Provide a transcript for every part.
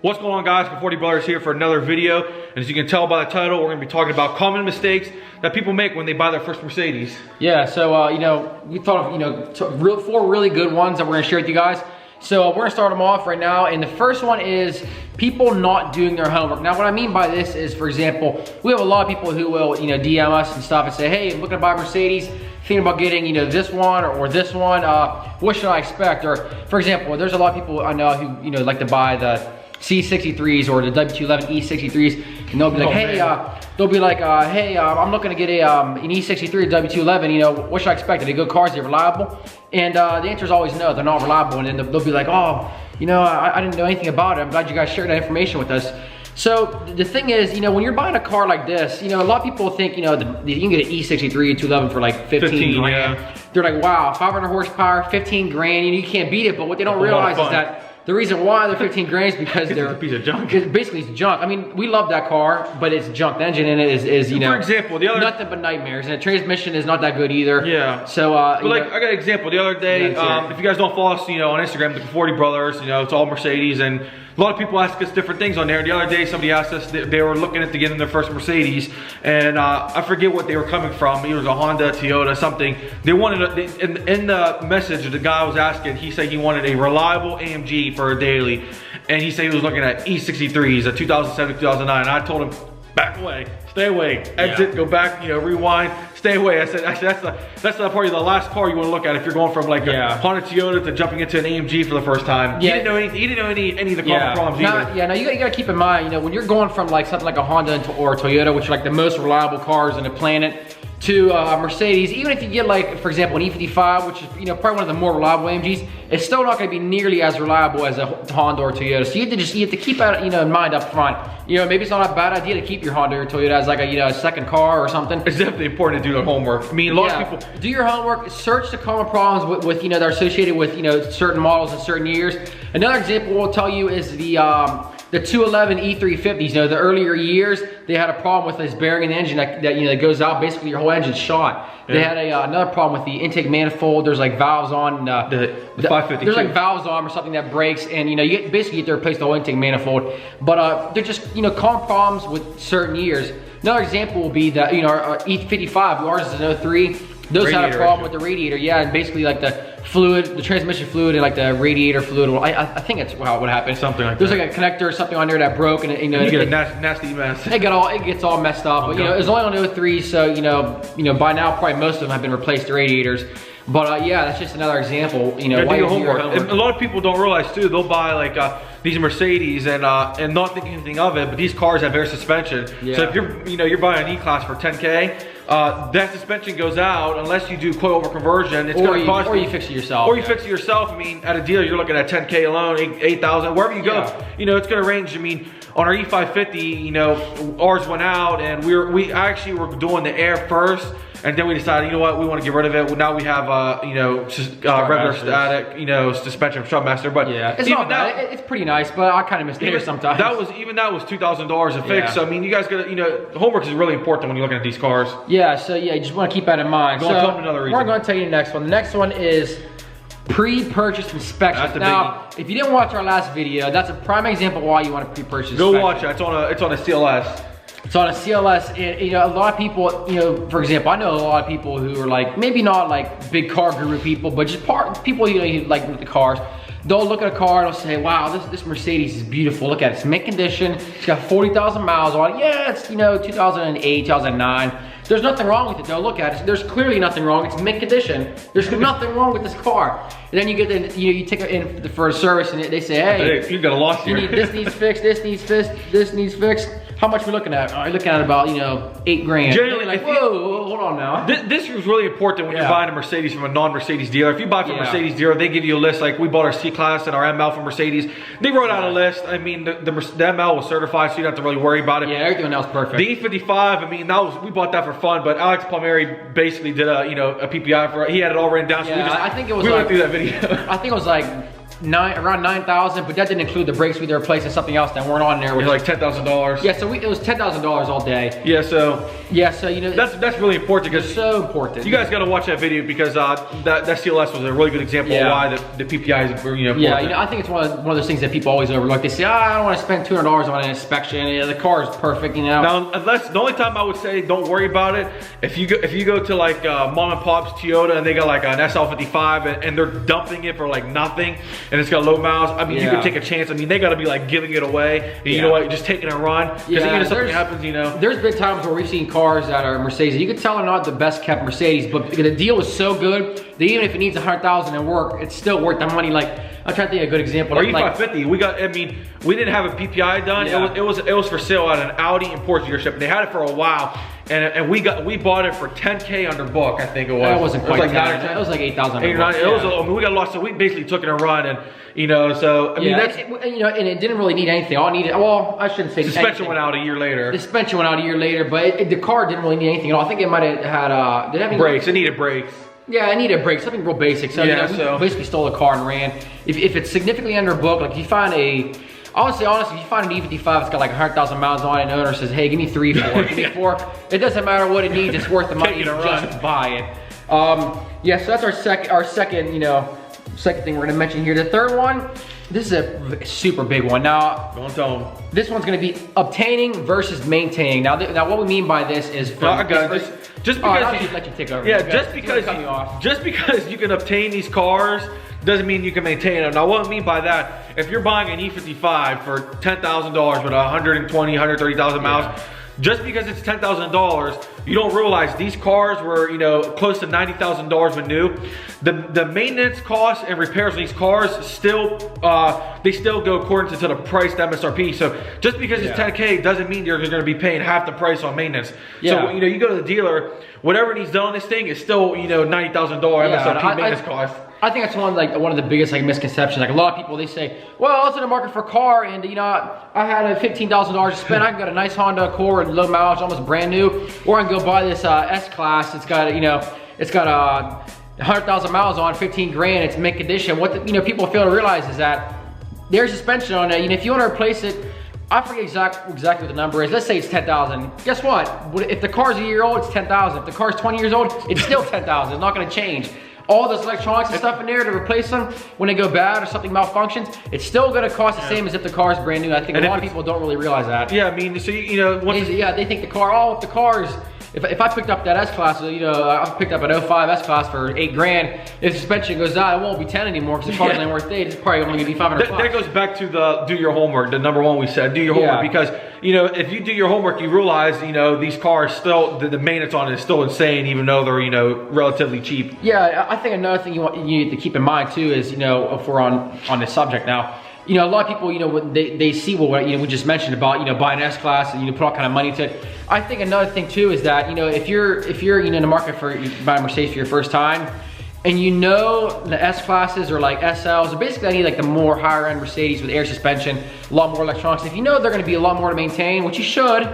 What's going on, guys? Conforti Brothers here for another video. And as you can tell by the title, we're going to be talking about common mistakes that people make when they buy their first Mercedes. Yeah, so we thought of four really good ones that we're going to share with you guys. So we're going to start them off right now, and the first one is people not doing their homework. Now, what I mean by this is, for example, we have a lot of people who will DM us and stuff and say, hey, I'm looking to buy a Mercedes, thinking about getting this one or this one. What should I expect? Or, for example, there's a lot of people I know who like to buy the C63s or the W211 E63s, and they'll be like, hey, I'm looking to get an E63 W211. What should I expect? Are they good cars? Are they reliable? And the answer is always no, they're not reliable. And then they'll be like, oh, I didn't know anything about it. I'm glad you guys shared that information with us. So the thing is, when you're buying a car like this, a lot of people think, you can get an E63 211 for like 15 grand. Yeah. They're like, wow, 500 horsepower, 15 grand, you can't beat it. But what they don't realize is that the reason why they're 15 grand is because they're a piece of junk. Basically, it's junk. I mean, we love that car, but it's junk. The engine in it is for example, the other nothing but nightmares, and the transmission is not that good either. Yeah. So, I got an example. The other day, if you guys don't follow us, on Instagram, the Conforti Brothers, it's all Mercedes, and a lot of people ask us different things on there. The other day, somebody asked us, they were looking at getting their first Mercedes, and I forget what they were coming from. It was a Honda, Toyota, something. They wanted, in the message, the guy was asking, he said he wanted a reliable AMG for a daily, and he said he was looking at E63s, a 2007, 2009, and I told him, back away, stay away, exit, go back, rewind, stay away. I said that's probably the last car you want to look at if you're going from like a Honda Toyota to jumping into an AMG for the first time. Yeah. He didn't know anything. He didn't know any of the car problems either. Yeah, now you gotta keep in mind, when you're going from like something like a Honda or a Toyota, which are like the most reliable cars on the planet, to a Mercedes, even if you get like, for example, an E55, which is probably one of the more reliable AMGs, it's still not going to be nearly as reliable as a Honda or Toyota. So you have to keep that in mind up front. Maybe it's not a bad idea to keep your Honda or Toyota as like a second car or something. It's definitely important to do the homework. I mean, a lot of people do your homework, search the common problems with that are associated with certain models in certain years. Another example we'll tell you is the 211 E350s. The earlier years, they had a problem with this bearing in the engine that goes out. Basically, your whole engine's shot. They had another problem with the intake manifold. There's like valves on the 550. There's like valves on or something that breaks, and you basically get to replace the whole intake manifold. But they're just common problems with certain years. Another example will be that our E55. Ours is an 03. Those had a problem with the radiator, and basically like the fluid, the transmission fluid, and like the radiator fluid. I think that's how it would happen. Something like that. There's like a connector or something on there that broke, and you get a nasty mess. It gets all messed up. But it's only on 03, so by now probably most of them have been replaced, the radiators. But that's just another example. Do your homework. And a lot of people don't realize too. They'll buy like these Mercedes and not thinking anything of it, but these cars have air suspension. Yeah. So if you're buying an E-Class for 10K, that suspension goes out unless you do coil over conversion. It's going to cost or you fix it yourself. Or you fix it yourself. I mean, at a dealer, you're looking at 10K alone, 8,000, wherever you go. It's going to range. I mean, on our E550, ours went out, and we actually were doing the air first. And then we decided, we want to get rid of it. Well, now we have, regular static, suspension from Strutmaster. But it's not bad. It's pretty nice, but I kind of miss the air sometimes. That was $2,000 a fix. So I mean, you guys got homework is really important when you're looking at these cars. Yeah. So you just want to keep that in mind. Tell them another reason. We're going to tell you the next one. The next one is pre-purchase inspection. Now, if you didn't watch our last video, that's a prime example why you want to pre-purchase inspection. Go watch it. It's on a CLS. It's on a CLS, and a lot of people, for example, I know a lot of people who are like, maybe not like big car guru people, but just people who like with the cars. They'll look at a car and they'll say, wow, this Mercedes is beautiful. Look at it, it's mint condition. It's got 40,000 miles on it. Yeah, it's 2008, 2009. There's nothing wrong with it. They'll look at it. There's clearly nothing wrong. It's mint condition. There's nothing wrong with this car. And then you get the, you take it in for a service, and they say, hey, you've got a loss here. This needs fixed. This needs fixed. This needs fixed. How much are we looking at? You're looking at about, $8 grand. Generally, like, whoa, hold on now. This is really important when you're buying a Mercedes from a non-Mercedes dealer. If you buy from a Mercedes dealer, they give you a list. Like we bought our C-Class and our ML from Mercedes. They wrote out a list. I mean, the ML was certified, so you don't have to really worry about it. Yeah, everything else perfect. The E55, I mean, we bought that for fun, but Alex Palmieri basically did a PPI for it. He had it all written down. So I think it was went through that video. I think it was like around 9,000, but that didn't include the brakes we replaced and something else that weren't on there. Which like $10,000. Yeah, so it was $10,000 all day. Yeah, so you know that's really important because so important. You guys got to watch that video because that CLS was a really good example of why the PPI is important. Yeah, you know, I think it's one of those things that people always overlook. They say, I don't want to spend $200 on an inspection. Yeah, the car is perfect, you know. Now, unless the only time I would say don't worry about it if you go to like mom and pop's Toyota and they got like an SL55 and they're dumping it for like nothing and it's got low miles. I mean, you could take a chance. I mean, they got to be like giving it away. And you know what? You're just taking a run because even if something happens, you know. There's been times where we've seen cars that are Mercedes. You can tell they're not the best kept Mercedes, but the deal is so good that even if it needs 100,000 in work, it's still worth the money. Like I'm trying to think of a good example. Or E550. We got. I mean, we didn't have a PPI done. It was for sale at an Audi import dealership. They had it for a while, and we bought it for 10K under book. I think it was. That wasn't quite like 9 or 10. It was like 8,000. It was. I mean, we got lost. So we basically took it a run, and you know. So I mean, that's you know, and it didn't really need anything. All it needed. Well, I shouldn't say suspension anything. went out a year later. The suspension went out a year later, but the car didn't really need anything at all. I think it might have had did it have any brakes? It needed brakes. Yeah, I needed brakes, something real basic. So, yeah, you know, we basically stole a car and ran. If it's significantly under book, like if you find honestly, if you find an E55 that's got like 100,000 miles on it and the owner says, hey, give me 3, 4, give me 4. It doesn't matter what it needs, it's worth the money to just buy it. Yeah, so that's our second, you know, second thing we're gonna mention here. The third one, this is a super big one. Now, don't tell them. This one's gonna be obtaining versus maintaining. Now what we mean by this is just because let you take over. Yeah, just because you can obtain these cars doesn't mean you can maintain them. Now, what I mean by that, if you're buying an E55 for $10,000 with 120, 130,000 miles, just because it's $10,000, you don't realize these cars were, you know, close to $90,000 when new. The maintenance costs and repairs on these cars still, they still go according to the price, the MSRP. So just because it's 10K doesn't mean you're gonna be paying half the price on maintenance. So, you know, you go to the dealer, whatever needs done on this thing is still, you know, $90,000 MSRP maintenance cost. I think that's one of the biggest like misconceptions. Like a lot of people, they say, well, I was in the market for a car and you know, I had a $15,000 to spend. I can get a nice Honda Accord, low mileage, almost brand new, or I can go buy this S-Class. It's got, you know, it's got 100,000 miles on, 15 grand. It's mint condition. What you know, people fail to realize is that there's suspension on it. You know, if you want to replace it, I forget exactly what the number is. Let's say it's 10,000. Guess what? If the car's a year old, it's 10,000. If the car's 20 years old, it's still 10,000. It's not going to change. All those electronics and stuff in there to replace them when they go bad or something malfunctions, it's still gonna cost the same as if the car is brand new. I think a lot of people don't really realize that. Yeah, I mean, so you know, they think the car, if the car's, if I picked up that S-Class, you know, I picked up an 05 S-Class for 8 grand, if the suspension goes out, it won't be 10 anymore because the car's only worth 8, it's probably only gonna be 500 bucks. That goes back to the do your homework, the number one we said, do your homework, because, you know, if you do your homework, you realize, you know, these cars still, the maintenance on it is still insane, even though they're, you know, relatively cheap. Yeah, I think another thing you need to keep in mind too is, you know, if we're on this subject now, you know, a lot of people, you know, when they see what, you know, we just mentioned about, you know, buying an S-Class and, you know, put all kind of money into it. I think another thing too is that, you know, if you're, you know, in the market for buying a Mercedes for your first time, and you know the S-Classes or like SLs, or basically I need like the more higher end Mercedes with air suspension, a lot more electronics. If you know they're gonna be a lot more to maintain, which you should,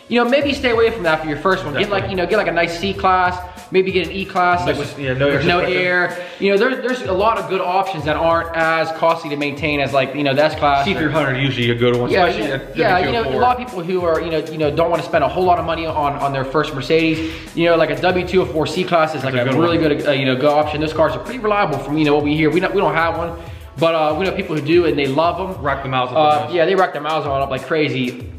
you know, maybe stay away from that for your first one. Definitely. Get like, you know, get like a nice C-Class, maybe get an E-Class like with no air. You know, there's a lot of good options that aren't as costly to maintain as like, you know, the S-Class. C300 usually a good one. Yeah, you know, a lot of people who are, you know, don't want to spend a whole lot of money on their first Mercedes. You know, like a W204 C-Class is like a really good, you know, good option. Those cars are pretty reliable from, you know, what we hear. We don't have one, but we know people who do and they love them. Rack the miles up. Yeah, they rack their miles on up like crazy.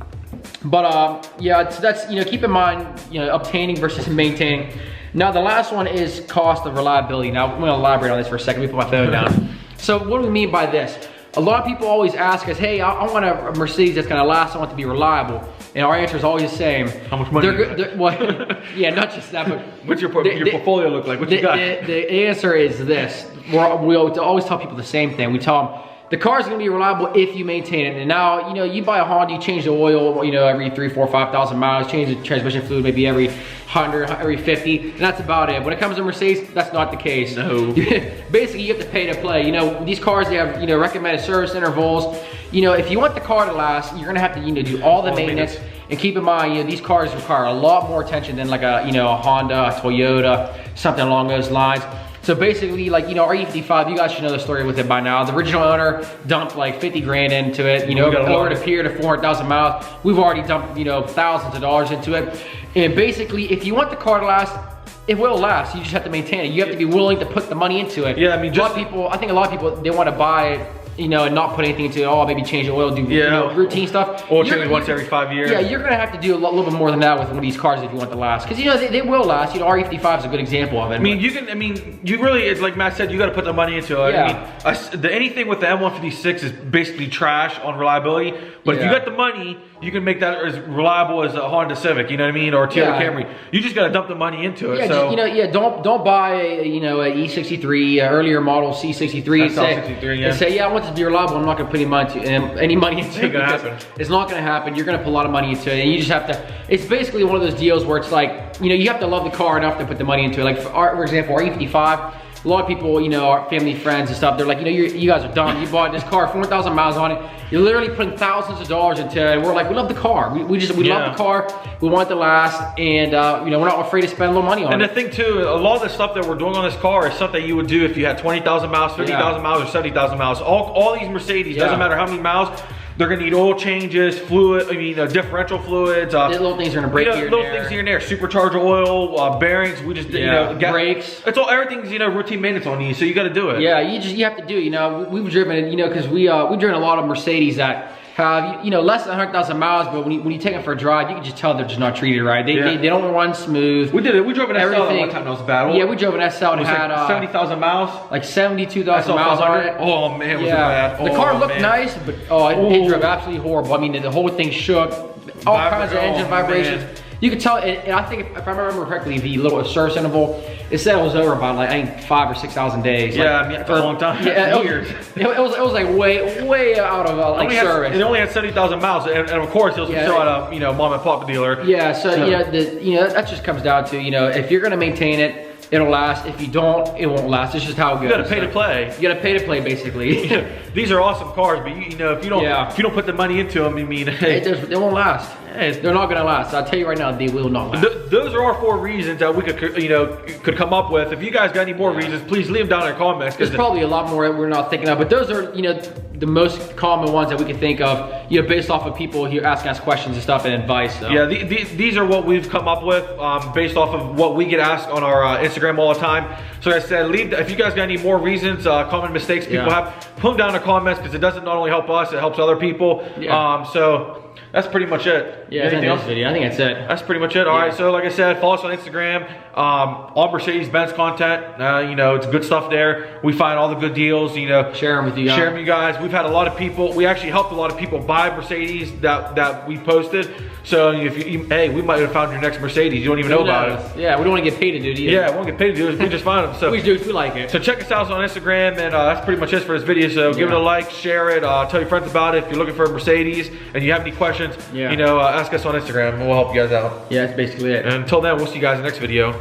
But yeah, so that's, you know, keep in mind, you know, obtaining versus maintaining. Now the last one is cost of reliability. Now I'm gonna elaborate on this for a second. Let me put my phone down. So what do we mean by this? A lot of people always ask us, hey, I want a Mercedes that's gonna last, I want it to be reliable. And our answer is always the same. How much money? Well, yeah, not just that, but what's your portfolio look like? What you got? The answer is this. We always tell people the same thing. We tell them, the car is going to be reliable if you maintain it. And now, you know, you buy a Honda, you change the oil, you know, every 3, 4, 5,000 miles, change the transmission fluid maybe every 100, every 50, and that's about it. When it comes to Mercedes, that's not the case. No. Basically, you have to pay to play. You know, these cars, they have, you know, recommended service intervals. You know, if you want the car to last, you're going to have to, you know, do all the maintenance. And keep in mind, you know, these cars require a lot more attention than like a, you know, a Honda, a Toyota, something along those lines. So basically, like, you know, our E55, you guys should know the story with it by now. The original owner dumped like 50 grand into it, you know, over the period of 400,000 miles. We've already dumped, you know, thousands of dollars into it. And basically, if you want the car to last, it will last. You just have to maintain it. You have to be willing to put the money into it. Yeah, I mean, I think a lot of people, they want to buy it, you know, and not put anything into it. Oh, maybe change the oil, do you know, routine stuff. Or change it once every 5 years. Yeah, you're gonna have to do a little bit more than that with one of these cars if you want to last. Because, you know, they will last. You know, our E55 is a good example of it. I mean, you really, it's like Matt said, you got to put the money into it. Yeah. I mean, anything with the M156 is basically trash on reliability. But if you got the money, you can make that as reliable as a Honda Civic, you know what I mean, or a Toyota Camry. You just got to dump the money into it. Yeah, so. just, you know, don't buy, you know, a E63, earlier model C63, and say, yeah, I want this to be reliable. I'm not gonna put any money into it. It's not gonna happen. You're gonna put a lot of money into it, and you just have to. It's basically one of those deals where it's like, you know, you have to love the car enough to put the money into it. Like for example, our E55. A lot of people, you know, our family, friends and stuff, they're like, you know, you guys are dumb. You bought this car, 400,000 miles on it. You're literally putting thousands of dollars into it. And we're like, we love the car. We love the car. We want it to last. And, you know, we're not afraid to spend a little money on it. And the thing too, a lot of the stuff that we're doing on this car is stuff that you would do if you had 20,000 miles, 50,000 miles, or 70,000 miles. All these Mercedes, doesn't matter how many miles, they're gonna need oil changes, differential fluids. Little things are gonna break here and little things here and there. Supercharger oil, bearings. We just, you know, brakes. It's all, everything's, you know, routine maintenance on these, so you got to do it. Yeah, you have to do. You know, we've driven, you know, because we've driven a lot of Mercedes that have, you know, less than 100,000 miles, but when you take them for a drive, you can just tell they're just not treated right. They don't run smooth. We did it. We drove an SL one time that was bad. Yeah, we drove an SL and had like 70,000 miles. Like 72,000 miles on it. Oh man, was it bad? The car looked nice, but it drove absolutely horrible. I mean, the whole thing shook. All kinds of engine vibrations. Man. You could tell, and I think if I remember correctly, the little service interval, it said it was over by like, I think 5,000 or 6,000 days. Yeah, I mean, that's a long time. Yeah, years. It was like way out of like service. It only had 70,000 miles, and of course it was still at a, you know, mom and pop dealer. Yeah, so you know, that just comes down to, you know, if you're gonna maintain it, it'll last. If you don't, it won't last. It's just how it goes. You gotta pay to play. You gotta pay to play, basically. These are awesome cars, but you know, if you don't put the money into them, I mean, hey, they won't last. They're not gonna last. I'll tell you right now, they will not last. Those are our 4 reasons that we could come up with. If you guys got any more reasons, please leave them down in the comments. There's probably a lot more that we're not thinking of, but those are, you know, the most common ones that we can think of, you know, based off of people who asking us questions and stuff and advice. So. Yeah, these are what we've come up with based off of what we get asked on our Instagram all the time. So like I said, if you guys got any more reasons, common mistakes people have, put them down in the comments, because it doesn't not only help us, it helps other people. Yeah. So that's pretty much it. Yeah, I think that's it. That's pretty much it. All right, so like I said, follow us on Instagram. All Mercedes-Benz content. You know, it's good stuff there. We find all the good deals, you know. Share them with you guys. Share them with you guys. We've had a lot of people, we actually helped a lot of people buy Mercedes that we posted. So hey, we might have found your next Mercedes. You don't even know about it. Yeah, we don't want to get paid to do it either. Yeah, we don't get paid to do it. We just find them. So we do if we like it. So check us out on Instagram, and that's pretty much it for this video. So give it a like, share it, tell your friends about it. If you're looking for a Mercedes and you have any questions, you know, ask us on Instagram and we'll help you guys out. Yeah, that's basically it. And until then, we'll see you guys in the next video.